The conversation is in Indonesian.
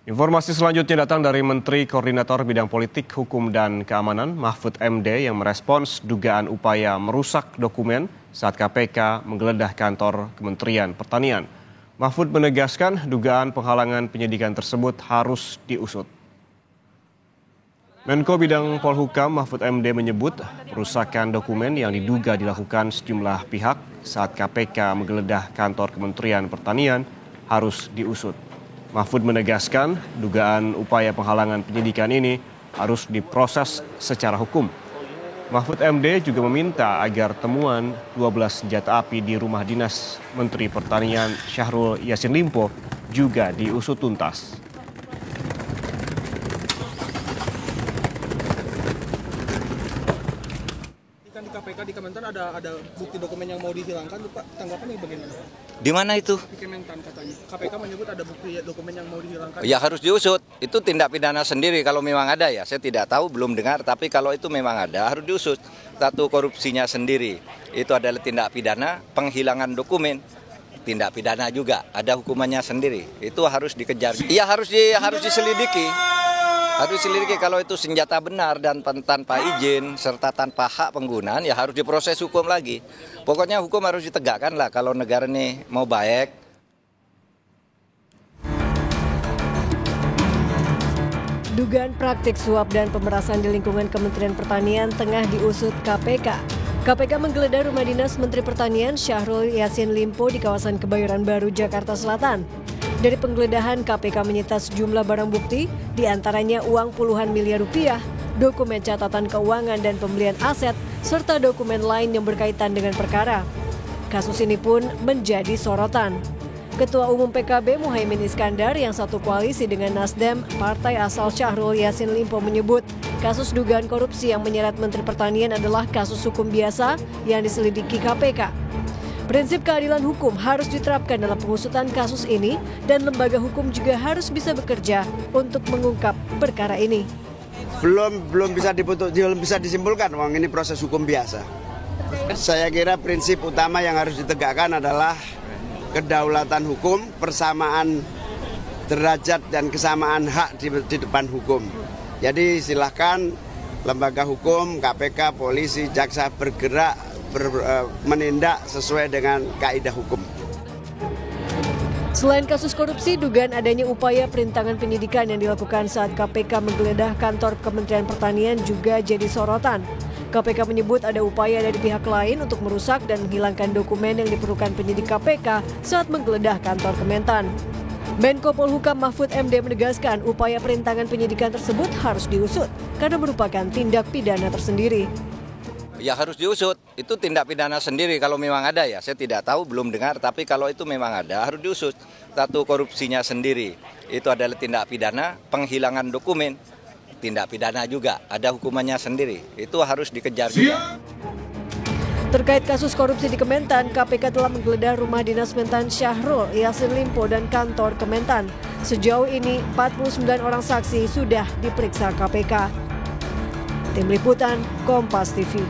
Informasi selanjutnya datang dari Menteri Koordinator Bidang Politik, Hukum, dan Keamanan Mahfud MD yang merespons dugaan upaya merusak dokumen saat KPK menggeledah kantor Kementerian Pertanian. Mahfud menegaskan dugaan penghalangan penyidikan tersebut harus diusut. Menko Bidang Polhukam Mahfud MD menyebut perusakan dokumen yang diduga dilakukan sejumlah pihak saat KPK menggeledah kantor Kementerian Pertanian harus diusut. Mahfud menegaskan dugaan upaya penghalangan penyidikan ini harus diproses secara hukum. Mahfud MD juga meminta agar temuan 12 senjata api di rumah dinas Menteri Pertanian Syahrul Yassin Limpo juga diusut tuntas. Di KPK di Kementan ada bukti dokumen yang mau dihilangkan, Pak. Tanggapannya bagaimana? Di mana itu? Di Kementan katanya. KPK menyebut ada bukti dokumen yang mau dihilangkan. Ya harus diusut. Itu tindak pidana sendiri kalau memang ada ya. Saya tidak tahu, belum dengar. Tapi kalau itu memang ada harus diusut. Satu, korupsinya sendiri. Itu adalah tindak pidana. Penghilangan dokumen, tindak pidana juga. Ada hukumannya sendiri. Itu harus dikejar. Iya harus diselidiki. Harus diselidiki kalau itu senjata benar dan tanpa izin serta tanpa hak penggunaan ya harus diproses hukum lagi. Pokoknya hukum harus ditegakkan lah kalau negara ini mau baik. Dugaan praktik suap dan pemerasan di lingkungan Kementerian Pertanian tengah diusut KPK. KPK menggeledah rumah dinas Menteri Pertanian Syahrul Yassin Limpo di kawasan Kebayoran Baru, Jakarta Selatan. Dari penggeledahan, KPK menyita sejumlah barang bukti, diantaranya uang puluhan miliar rupiah, dokumen catatan keuangan dan pembelian aset, serta dokumen lain yang berkaitan dengan perkara. Kasus ini pun menjadi sorotan. Ketua Umum PKB Muhaimin Iskandar yang satu koalisi dengan Nasdem, partai asal Syahrul Yassin Limpo menyebut kasus dugaan korupsi yang menyeret Menteri Pertanian adalah kasus hukum biasa yang diselidiki KPK. Prinsip keadilan hukum harus diterapkan dalam pengusutan kasus ini dan lembaga hukum juga harus bisa bekerja untuk mengungkap perkara ini. Belum bisa disimpulkan, Wang, ini proses hukum biasa. Saya kira prinsip utama yang harus ditegakkan adalah kedaulatan hukum, persamaan derajat dan kesamaan hak di depan hukum. Jadi silahkan lembaga hukum, KPK, polisi, jaksa bergerak menindak sesuai dengan kaidah hukum. Selain kasus korupsi, dugaan adanya upaya perintangan penyidikan yang dilakukan saat KPK menggeledah kantor Kementerian Pertanian juga jadi sorotan. KPK menyebut ada upaya dari pihak lain untuk merusak dan menghilangkan dokumen yang diperlukan penyidik KPK saat menggeledah kantor Kementan. Menko Polhukam Mahfud MD menegaskan upaya perintangan penyidikan tersebut harus diusut karena merupakan tindak pidana tersendiri. Ya harus diusut. Itu tindak pidana sendiri kalau memang ada ya. Saya tidak tahu, belum dengar. Tapi kalau itu memang ada harus diusut. Satu, korupsinya sendiri. Itu adalah tindak pidana. Penghilangan dokumen, tindak pidana juga. Ada hukumannya sendiri. Itu harus dikejar juga. Terkait kasus korupsi di Kementan, KPK telah menggeledah rumah dinas Mentan Syahrul Yassin Limpo dan kantor Kementan. Sejauh ini 49 orang saksi sudah diperiksa KPK. Tim Liputan, Kompas TV.